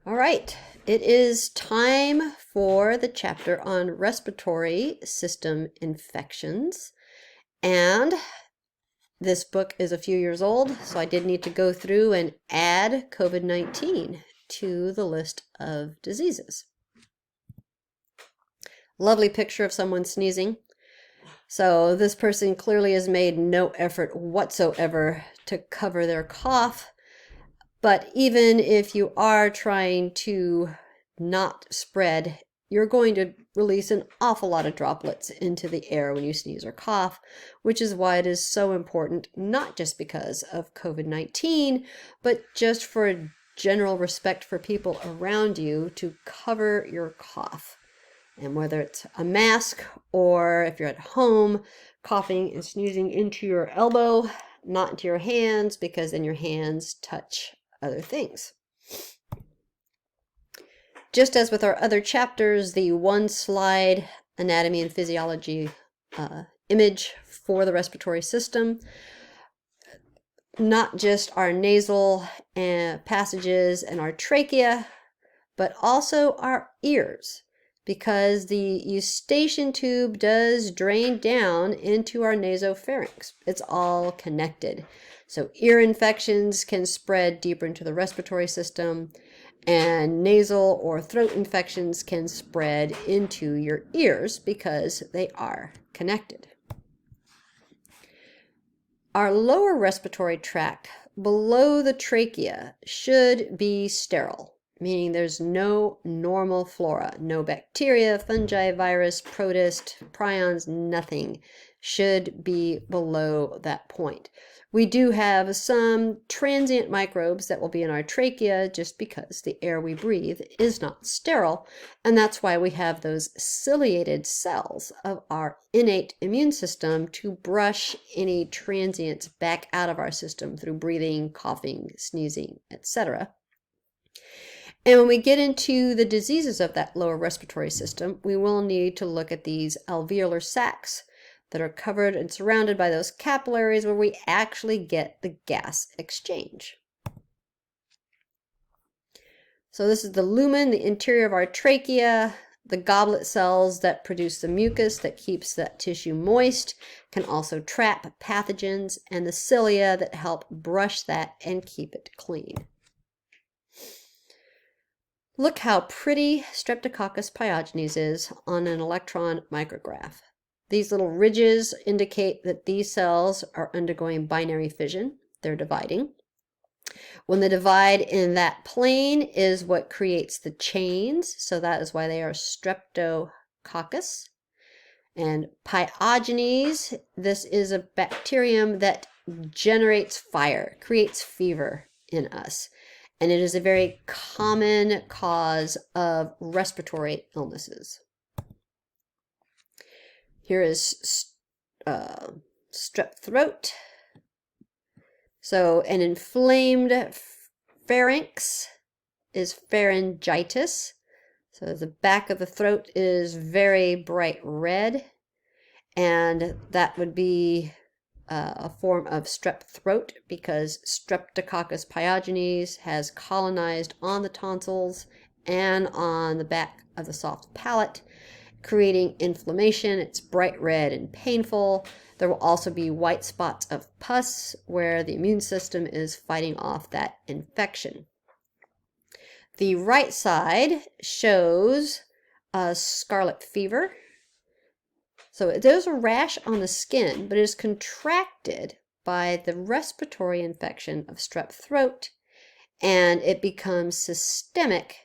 All right, it is time for the chapter on respiratory system infections. And this book is a few years old, so I did need to go through and add COVID-19 to the list of diseases. Lovely picture of someone sneezing. So this person clearly has made no effort whatsoever to cover their cough. But even if you are trying to not spread, you're going to release an awful lot of droplets into the air when you sneeze or cough, which is why it is so important, not just because of COVID-19, but just for a general respect for people around you to cover your cough. And whether it's a mask or if you're at home, coughing and sneezing into your elbow, not into your hands, because then your hands touch other things. Just as with our other chapters, the one slide anatomy and physiology image for the respiratory system, not just our nasal passages and our trachea, but also our ears, because the eustachian tube does drain down into our nasopharynx. It's all connected. So ear infections can spread deeper into the respiratory system, and nasal or throat infections can spread into your ears because they are connected. Our lower respiratory tract below the trachea should be sterile, meaning there's no normal flora, no bacteria, fungi, virus, protist, prions, nothing should be below that point. We do have some transient microbes that will be in our trachea just because the air we breathe is not sterile, and that's why we have those ciliated cells of our innate immune system to brush any transients back out of our system through breathing, coughing, sneezing, etc. And when we get into the diseases of that lower respiratory system, we will need to look at these alveolar sacs that are covered and surrounded by those capillaries where we actually get the gas exchange. So this is the lumen, the interior of our trachea. The goblet cells that produce the mucus that keeps that tissue moist can also trap pathogens, and the cilia that help brush that and keep it clean. Look how pretty Streptococcus pyogenes is on an electron micrograph. These little ridges indicate that these cells are undergoing binary fission. They're dividing. When they divide in that plane is what creates the chains, so that is why they are Streptococcus. And Pyogenes, this is a bacterium that generates fire, creates fever in us. And it is a very common cause of respiratory illnesses. Here is strep throat. So an inflamed pharynx is pharyngitis. So the back of the throat is very bright red, and that would be a form of strep throat because Streptococcus pyogenes has colonized on the tonsils and on the back of the soft palate, creating inflammation. It's bright red and painful. There will also be white spots of pus where the immune system is fighting off that infection. The right side shows a scarlet fever. So there's a rash on the skin, but it is contracted by the respiratory infection of strep throat, and it becomes systemic,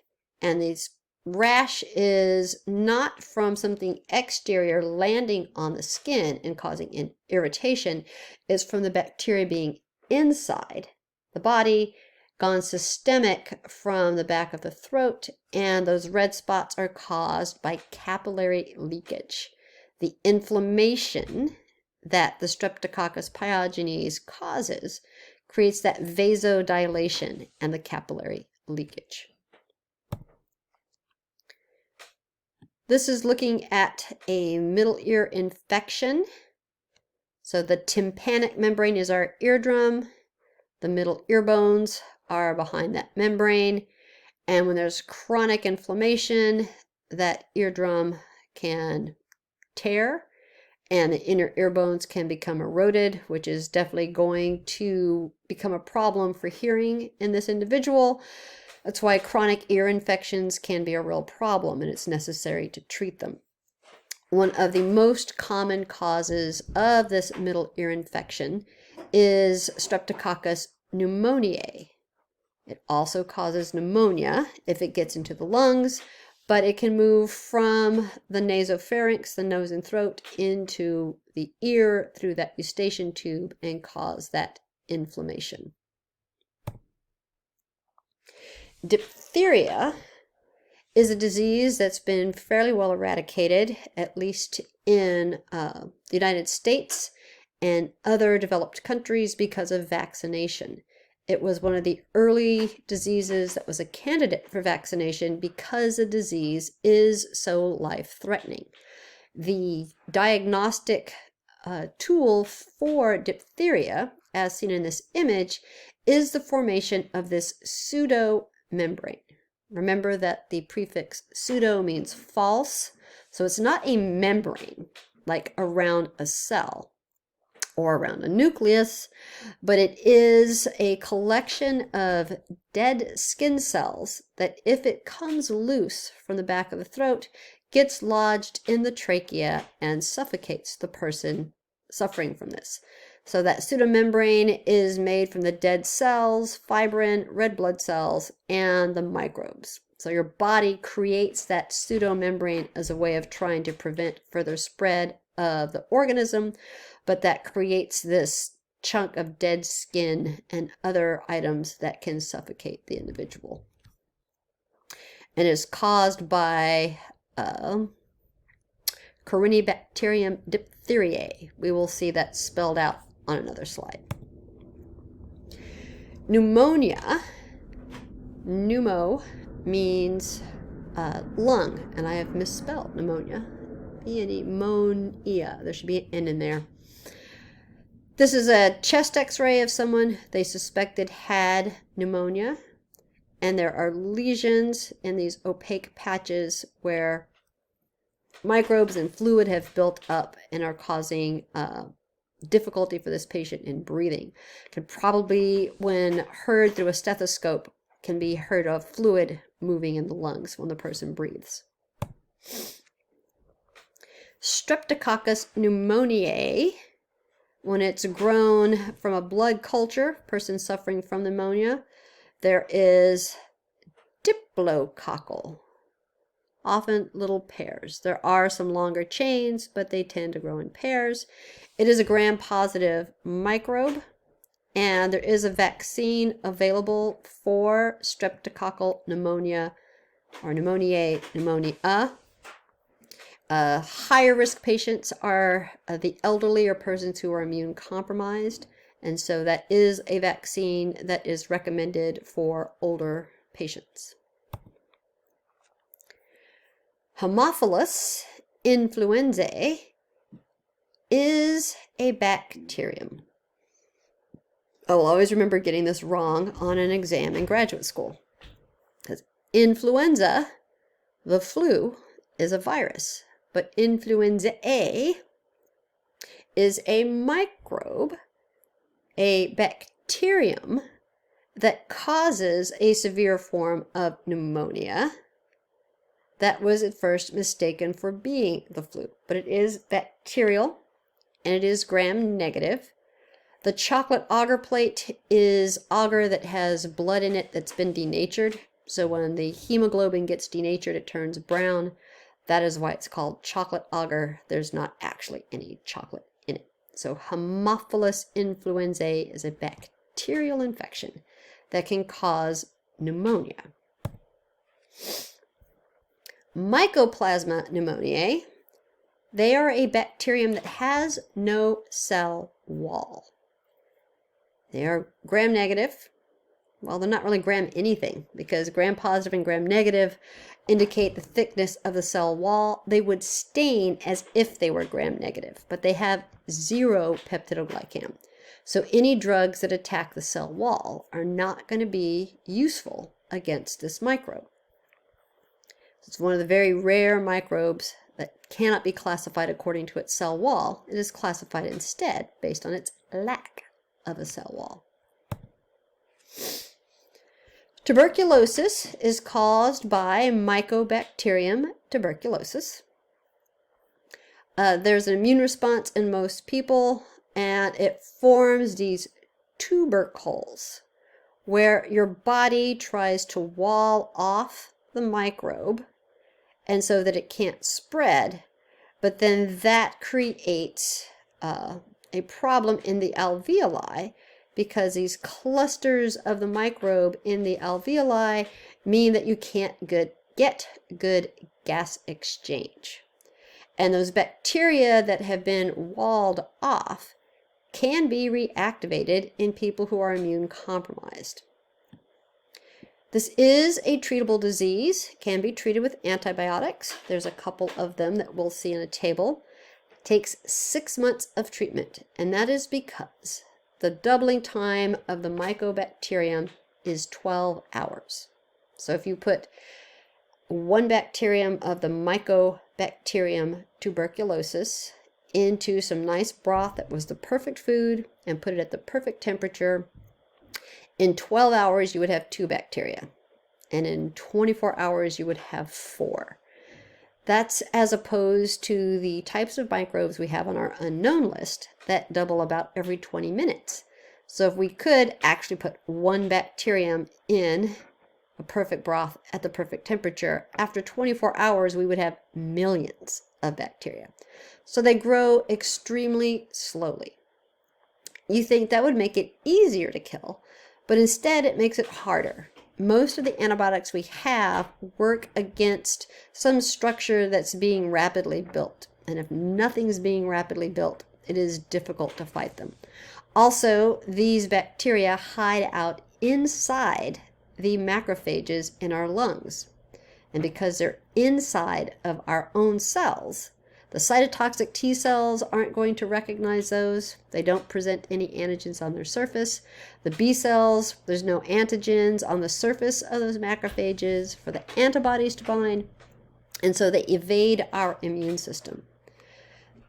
and these rash is not from something exterior landing on the skin and causing an irritation. It's from the bacteria being inside the body, gone systemic from the back of the throat, and those red spots are caused by capillary leakage. The inflammation that the Streptococcus pyogenes causes creates that vasodilation and the capillary leakage. This is looking at a middle ear infection. So the tympanic membrane is our eardrum. The middle ear bones are behind that membrane. And when there's chronic inflammation, that eardrum can tear and the inner ear bones can become eroded, which is definitely going to become a problem for hearing in this individual. That's why chronic ear infections can be a real problem, and it's necessary to treat them. One of the most common causes of this middle ear infection is Streptococcus Pneumoniae. It also causes pneumonia if it gets into the lungs, but it can move from the nasopharynx, the nose and throat, into the ear through that eustachian tube and cause that inflammation. Diphtheria is a disease that's been fairly well eradicated, at least in the United States and other developed countries, because of vaccination. It was one of the early diseases that was a candidate for vaccination because the disease is so life-threatening. The diagnostic tool for diphtheria, as seen in this image, is the formation of this pseudomembrane. Remember that the prefix pseudo means false, so it's not a membrane like around a cell or around a nucleus, but it is a collection of dead skin cells that, if it comes loose from the back of the throat, gets lodged in the trachea and suffocates the person suffering from this. So that pseudomembrane is made from the dead cells, fibrin, red blood cells, and the microbes. So your body creates that pseudomembrane as a way of trying to prevent further spread of the organism, but that creates this chunk of dead skin and other items that can suffocate the individual. And is caused by Corynebacterium diphtheriae. We will see that spelled out on another slide. Pneumonia, pneumo means lung, and I have misspelled pneumonia. Pneumonia. There should be an N in there. This is a chest x-ray of someone they suspected had pneumonia, and there are lesions in these opaque patches where microbes and fluid have built up and are causing difficulty for this patient in breathing. Can probably, when heard through a stethoscope, can be heard of fluid moving in the lungs when the person breathes. Streptococcus pneumoniae, when it's grown from a blood culture, person suffering from pneumonia, there is diplococcal, often little pairs. There are some longer chains, but they tend to grow in pairs. It is a gram-positive microbe, and there is a vaccine available for streptococcal pneumonia or pneumoniae, pneumonia. Higher risk patients are the elderly or persons who are immune compromised, and so that is a vaccine that is recommended for older patients. Haemophilus influenzae is a bacterium. I will always remember getting this wrong on an exam in graduate school, because influenza, the flu, is a virus, but influenza A is a microbe, a bacterium that causes a severe form of pneumonia that was at first mistaken for being the flu, but it is bacterial and it is gram-negative. The chocolate agar plate is agar that has blood in it that's been denatured. So when the hemoglobin gets denatured, it turns brown. That is why it's called chocolate agar. There's not actually any chocolate in it. So Haemophilus influenzae is a bacterial infection that can cause pneumonia. Mycoplasma Pneumoniae, they are a bacterium that has no cell wall. They are gram-negative. Well, they're not really gram anything, because gram-positive and gram-negative indicate the thickness of the cell wall. They would stain as if they were gram-negative, but they have 0 peptidoglycan. So any drugs that attack the cell wall are not going to be useful against this microbe. It's one of the very rare microbes that cannot be classified according to its cell wall. It is classified instead based on its lack of a cell wall. Tuberculosis is caused by Mycobacterium tuberculosis. There's an immune response in most people, and it forms these tubercles where your body tries to wall off the microbe and so that it can't spread, but then that creates a problem in the alveoli, because these clusters of the microbe in the alveoli mean that you can't get good gas exchange. And those bacteria that have been walled off can be reactivated in people who are immune compromised. This is a treatable disease, can be treated with antibiotics. There's a couple of them that we'll see in a table. It takes 6 months of treatment, and that is because the doubling time of the mycobacterium is 12 hours. So if you put 1 bacterium of the Mycobacterium tuberculosis into some nice broth that was the perfect food and put it at the perfect temperature, in 12 hours you would have 2 bacteria, and in 24 hours you would have 4. That's as opposed to the types of microbes we have on our unknown list that double about every 20 minutes. So if we could actually put 1 bacterium in a perfect broth at the perfect temperature, after 24 hours we would have millions of bacteria. So they grow extremely slowly. You think that would make it easier to kill, but instead it makes it harder. Most of the antibiotics we have work against some structure that's being rapidly built. And if nothing's being rapidly built, it is difficult to fight them. Also, these bacteria hide out inside the macrophages in our lungs. And because they're inside of our own cells, the cytotoxic T cells aren't going to recognize those. They don't present any antigens on their surface. The B cells, there's no antigens on the surface of those macrophages for the antibodies to bind, and so they evade our immune system.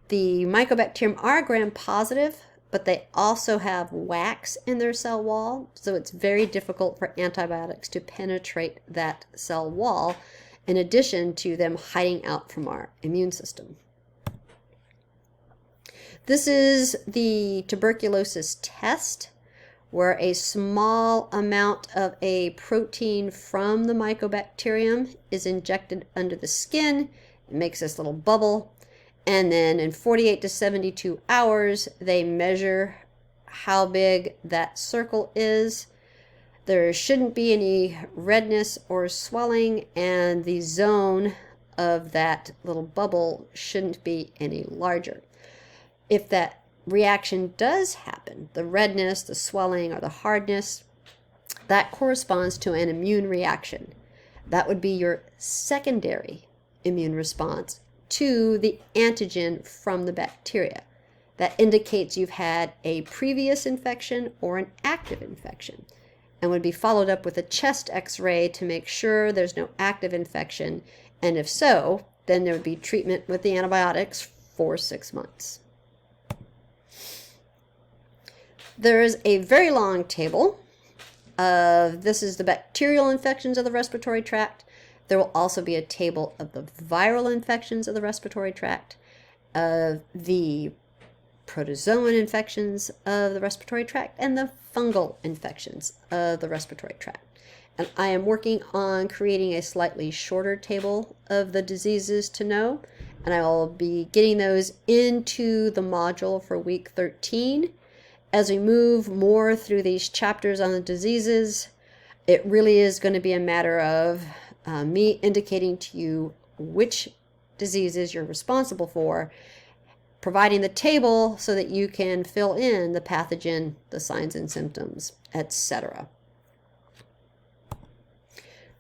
The Mycobacterium are gram-positive, but they also have wax in their cell wall, so it's very difficult for antibiotics to penetrate that cell wall, in addition to them hiding out from our immune system. This is the tuberculosis test, where a small amount of a protein from the Mycobacterium is injected under the skin. It makes this little bubble, and then in 48 to 72 hours, they measure how big that circle is. There shouldn't be any redness or swelling, and the zone of that little bubble shouldn't be any larger. If that reaction does happen, the redness, the swelling, or the hardness, that corresponds to an immune reaction. That would be your secondary immune response to the antigen from the bacteria. That indicates you've had a previous infection or an active infection, and would be followed up with a chest x-ray to make sure there's no active infection, and if so, then there would be treatment with the antibiotics for 6 months. There is a very long table of, this is the bacterial infections of the respiratory tract. There will also be a table of the viral infections of the respiratory tract, of the protozoan infections of the respiratory tract, and the fungal infections of the respiratory tract. And I am working on creating a slightly shorter table of the diseases to know, and I will be getting those into the module for week 13. As we move more through these chapters on the diseases, it really is going to be a matter of me indicating to you which diseases you're responsible for, providing the table so that you can fill in the pathogen, the signs and symptoms, etc.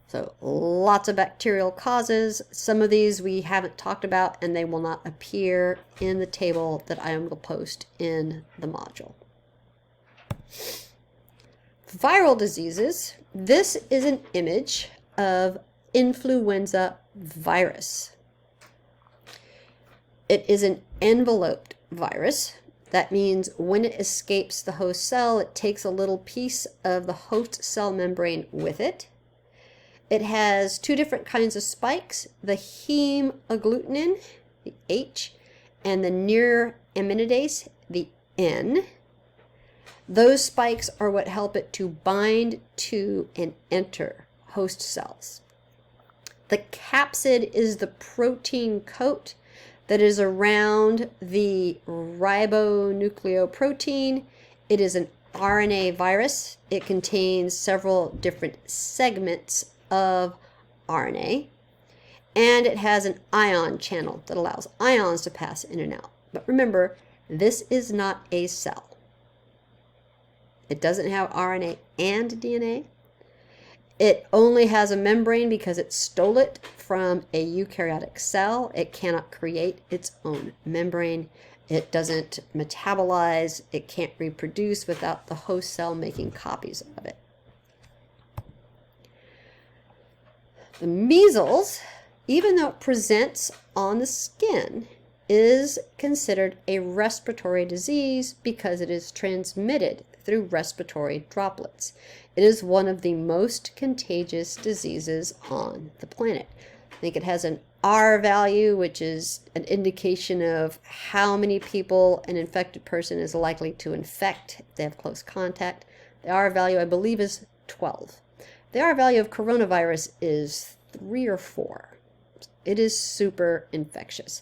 So lots of bacterial causes. Some of these we haven't talked about, and they will not appear in the table that I will post in the module. Viral diseases. This is an image of influenza virus. It is an enveloped virus. That means when it escapes the host cell, it takes a little piece of the host cell membrane with it. It has two different kinds of spikes, the heme agglutinin, the H, and the neuraminidase, the N. Those spikes are what help it to bind to and enter host cells. The capsid is the protein coat that is around the ribonucleoprotein. It is an RNA virus. It contains several different segments of RNA, and it has an ion channel that allows ions to pass in and out. But remember, this is not a cell. It doesn't have RNA and DNA. It only has a membrane because it stole it from a eukaryotic cell. It cannot create its own membrane. It doesn't metabolize. It can't reproduce without the host cell making copies of it. The measles, even though it presents on the skin, is considered a respiratory disease because it is transmitted through respiratory droplets. It is one of the most contagious diseases on the planet. I think it has an R value, which is an indication of how many people an infected person is likely to infect if they have close contact. The R value, I believe, is 12. The R value of coronavirus is 3 or 4. It is super infectious.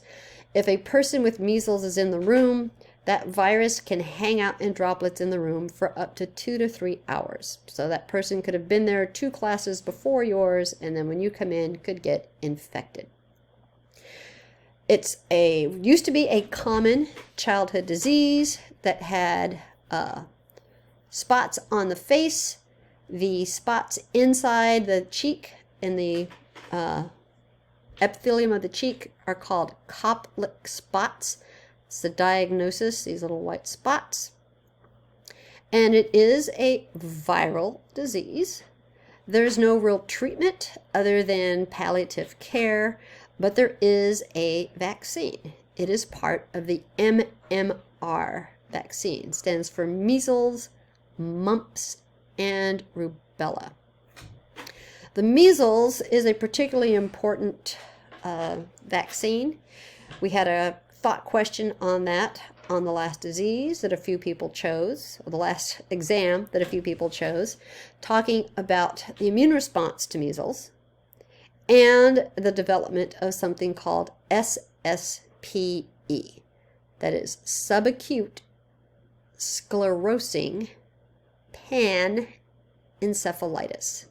If a person with measles is in the room, that virus can hang out in droplets in the room for up to 2 to 3 hours. So that person could have been there 2 classes before yours, and then when you come in, could get infected. It's used to be a common childhood disease that had spots on the face, the spots inside the cheek, and the epithelium of the cheek are called Koplik spots. It's the diagnosis, these little white spots. And it is a viral disease. There's no real treatment other than palliative care, but there is a vaccine. It is part of the MMR vaccine. It stands for measles, mumps, and rubella. The measles is a particularly important vaccine. We had a thought question on that on the last disease that a few people chose, or the last exam that a few people chose, talking about the immune response to measles and the development of something called SSPE, that is subacute sclerosing panencephalitis.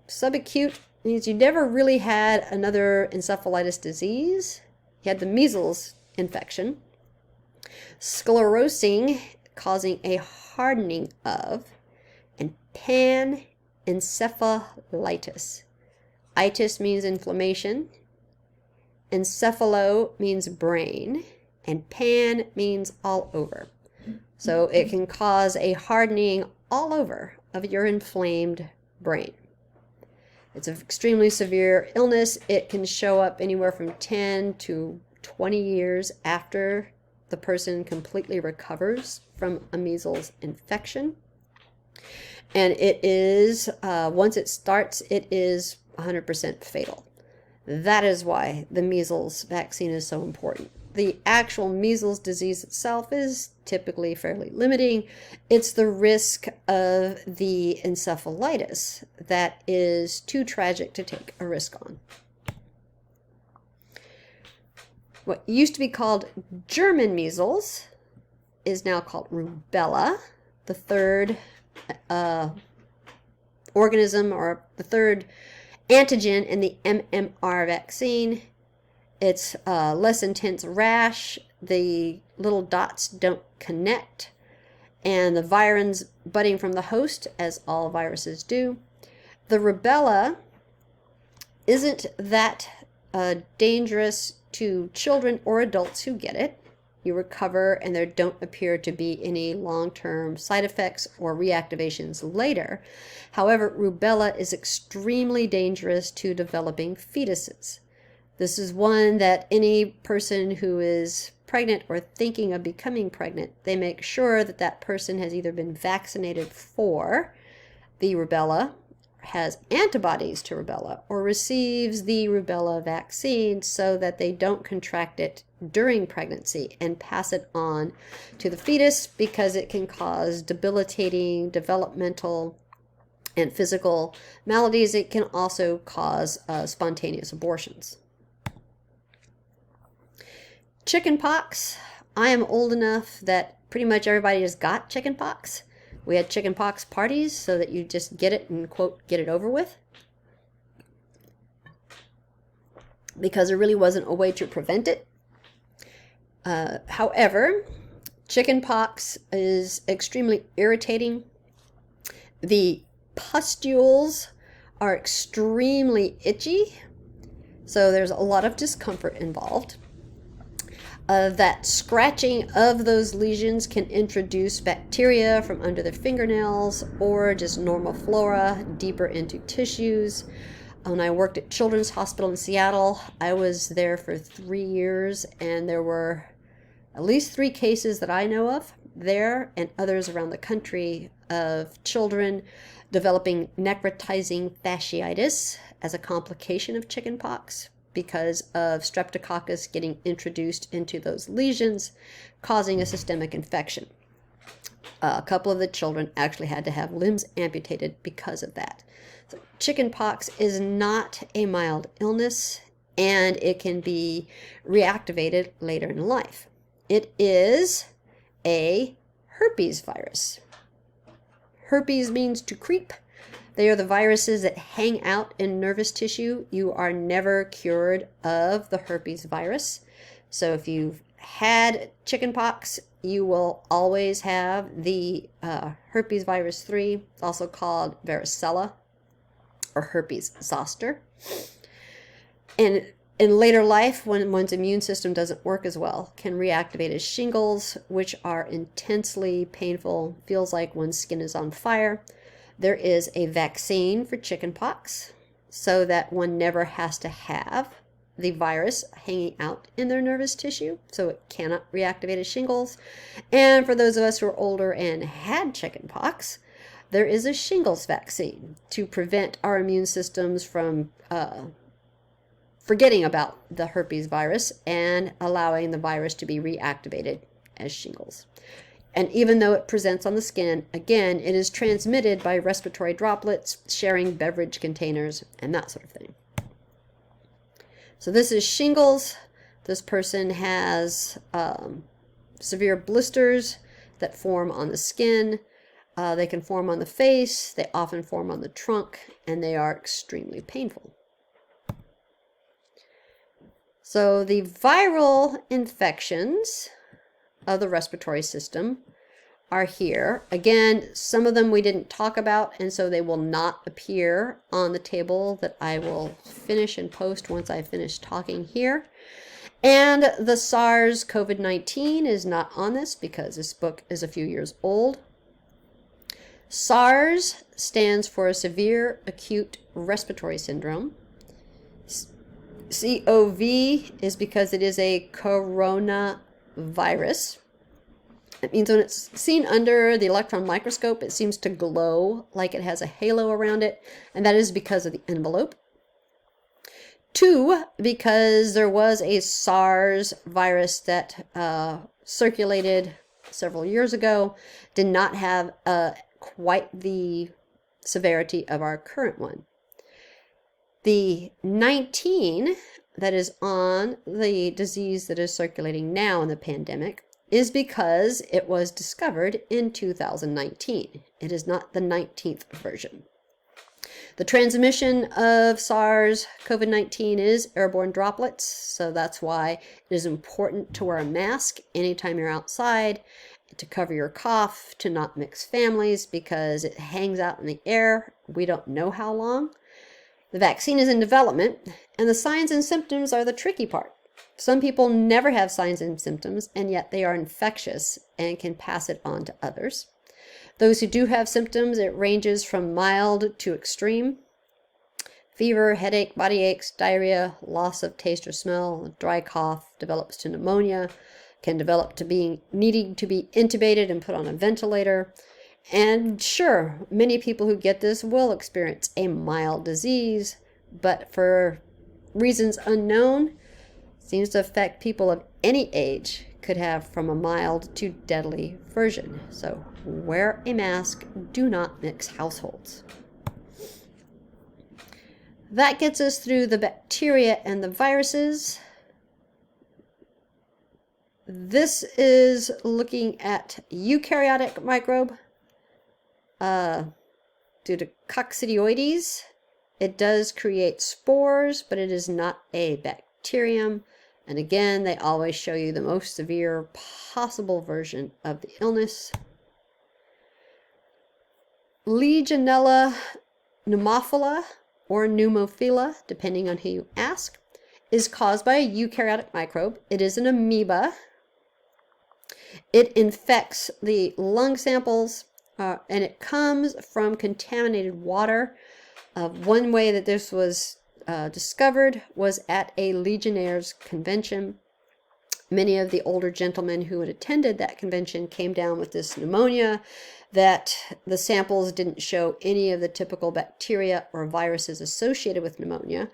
Subacute means you never really had another encephalitis disease. You had the measles infection. Sclerosing, causing a hardening of, and panencephalitis. Itis means inflammation. Encephalo means brain. And pan means all over. So it can cause a hardening all over of your inflamed brain. It's an extremely severe illness. It can show up anywhere from 10 to 20 years after the person completely recovers from a measles infection. And it is, once it starts, it is 100% fatal. That is why the measles vaccine is so important. The actual measles disease itself is typically fairly limiting. It's the risk of the encephalitis that is too tragic to take a risk on. What used to be called German measles is now called rubella, the third organism or the third antigen in the MMR vaccine. It's less intense rash. The little dots don't connect. And the virins budding from the host, as all viruses do. The rubella isn't that dangerous to children or adults who get it. you recover, and there don't appear to be any long-term side effects or reactivations later. However, rubella is extremely dangerous to developing fetuses. This is one that any person who is pregnant or thinking of becoming pregnant, they make sure that that person has either been vaccinated for the rubella, has antibodies to rubella, or receives the rubella vaccine so that they don't contract it during pregnancy and pass it on to the fetus, because it can cause debilitating developmental and physical maladies. It can also cause spontaneous abortions. Chickenpox. I am old enough that pretty much everybody has got chickenpox. We had chickenpox parties so that you just get it and, quote, get it over with, because there really wasn't a way to prevent it. However, chickenpox is extremely irritating. The pustules are extremely itchy, so there's a lot of discomfort involved. That scratching of those lesions can introduce bacteria from under the fingernails or just normal flora deeper into tissues. When I worked at Children's Hospital in Seattle, I was there for 3 years, and there were at least 3 cases that I know of there and others around the country of children developing necrotizing fasciitis as a complication of chickenpox, because of Streptococcus getting introduced into those lesions, causing a systemic infection. A couple of the children actually had to have limbs amputated because of that. So chickenpox is not a mild illness, and it can be reactivated later in life. It is a herpes virus. Herpes means to creep. They are the viruses that hang out in nervous tissue. You are never cured of the herpes virus. So if you've had chickenpox, you will always have the herpes virus 3, also called varicella or herpes zoster. And in later life, when one's immune system doesn't work as well, can reactivate as shingles, which are intensely painful, feels like one's skin is on fire. There is a vaccine for chickenpox so that one never has to have the virus hanging out in their nervous tissue, so it cannot reactivate as shingles. And for those of us who are older and had chickenpox, there is a shingles vaccine to prevent our immune systems from forgetting about the herpes virus and allowing the virus to be reactivated as shingles. And even though it presents on the skin, again, it is transmitted by respiratory droplets, sharing beverage containers, and that sort of thing. So this is shingles. This person has severe blisters that form on the skin. They can form on the face. They often form on the trunk, and they are extremely painful. So the viral infections of the respiratory system are here. Again, some of them we didn't talk about, and so they will not appear on the table that I will finish and post once I finish talking here. And the SARS-CoV-19 is not on this because this book is a few years old. SARS stands for Severe Acute Respiratory Syndrome. COV is because it is a coronavirus. It means when it's seen under the electron microscope, it seems to glow like it has a halo around it, and that is because of the envelope. 2, because there was a SARS virus that circulated several years ago, did not have quite the severity of our current one. The 19 that is on the disease that is circulating now in the pandemic is because it was discovered in 2019. It is not the 19th version. The transmission of SARS-CoV-19 is airborne droplets, so that's why it is important to wear a mask anytime you're outside, to cover your cough, to not mix families, because it hangs out in the air. We don't know how long. The vaccine is in development, and the signs and symptoms are the tricky part. Some people never have signs and symptoms, and yet they are infectious and can pass it on to others. Those who do have symptoms, it ranges from mild to extreme. Fever, headache, body aches, diarrhea, loss of taste or smell, dry cough, develops to pneumonia, can develop to being needing to be intubated and put on a ventilator. And sure, many people who get this will experience a mild disease, but for reasons unknown, seems to affect people of any age, could have from a mild to deadly version. So wear a mask, do not mix households. That gets us through the bacteria and the viruses. This is looking at eukaryotic microbe. Due to coccidioides, it does create spores, but it is not a bacterium. And again, they always show you the most severe possible version of the illness. Legionella pneumophila, or pneumophila, depending on who you ask, is caused by a eukaryotic microbe. It is an amoeba. It infects the lung samples, and it comes from contaminated water. One way that this was discovered was at a Legionnaires' convention. Many of the older gentlemen who had attended that convention came down with this pneumonia, that the samples didn't show any of the typical bacteria or viruses associated with pneumonia,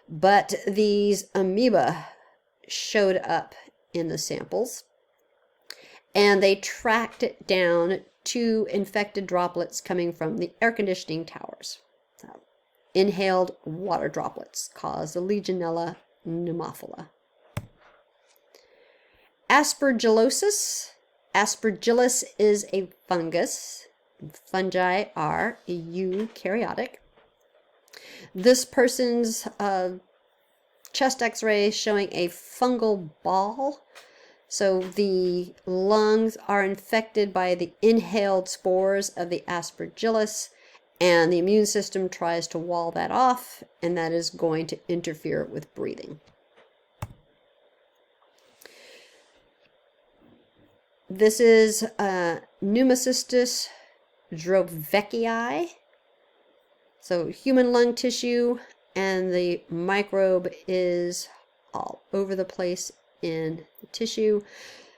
but these amoeba showed up in the samples, and they tracked it down to infected droplets coming from the air conditioning towers. So, inhaled water droplets cause the Legionella pneumophila. Aspergillosis. Aspergillus is a fungus. Fungi are eukaryotic. This person's chest x-ray showing a fungal ball. So the lungs are infected by the inhaled spores of the Aspergillus, and the immune system tries to wall that off, and that is going to interfere with breathing. This is Pneumocystis drovecii, so human lung tissue, and the microbe is all over the place in the tissue.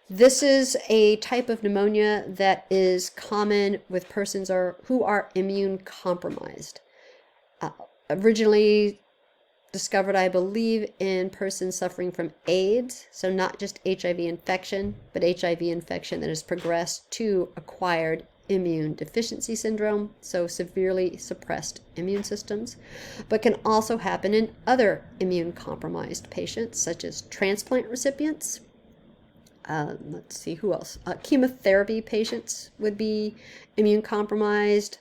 This is a type of pneumonia that is common with persons who are immune compromised. Originally discovered, I believe, in persons suffering from AIDS, so not just HIV infection, but HIV infection that has progressed to acquired immune deficiency syndrome, so severely suppressed immune systems, but can also happen in other immune compromised patients, such as transplant recipients. Let's see, who else? Chemotherapy patients would be immune compromised,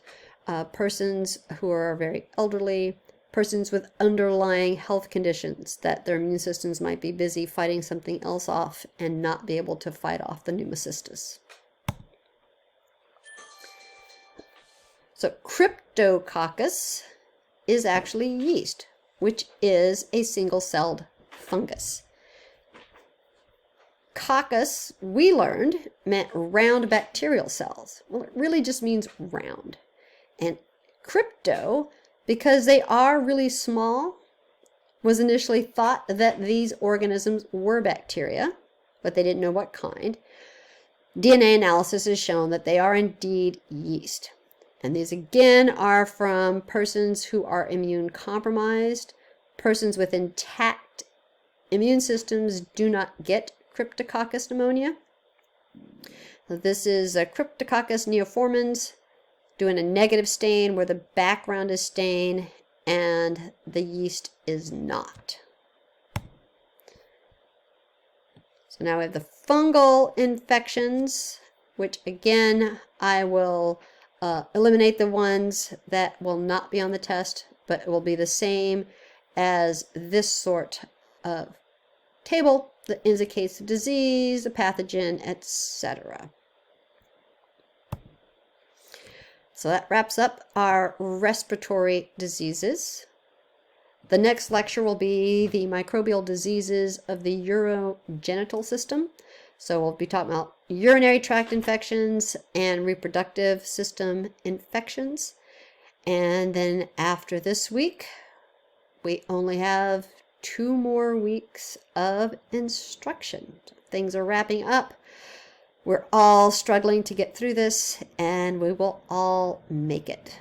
persons who are very elderly, persons with underlying health conditions that their immune systems might be busy fighting something else off and not be able to fight off the pneumocystis. So Cryptococcus is actually yeast, which is a single-celled fungus. Coccus, we learned, meant round bacterial cells. Well, it really just means round. And crypto, because they are really small, was initially thought that these organisms were bacteria, but they didn't know what kind. DNA analysis has shown that they are indeed yeast. And these again are from persons who are immune compromised. Persons with intact immune systems do not get Cryptococcus pneumonia. So this is a Cryptococcus neoformans doing a negative stain where the background is stain and the yeast is not. So now we have the fungal infections, which again, I will eliminate the ones that will not be on the test, but it will be the same as this sort of table that indicates the disease, the pathogen, etc. So that wraps up our respiratory diseases. The next lecture will be the microbial diseases of the urogenital system. So we'll be talking about urinary tract infections and reproductive system infections. And then after this week, we only have 2 more weeks of instruction. Things are wrapping up. We're all struggling to get through this, and we will all make it.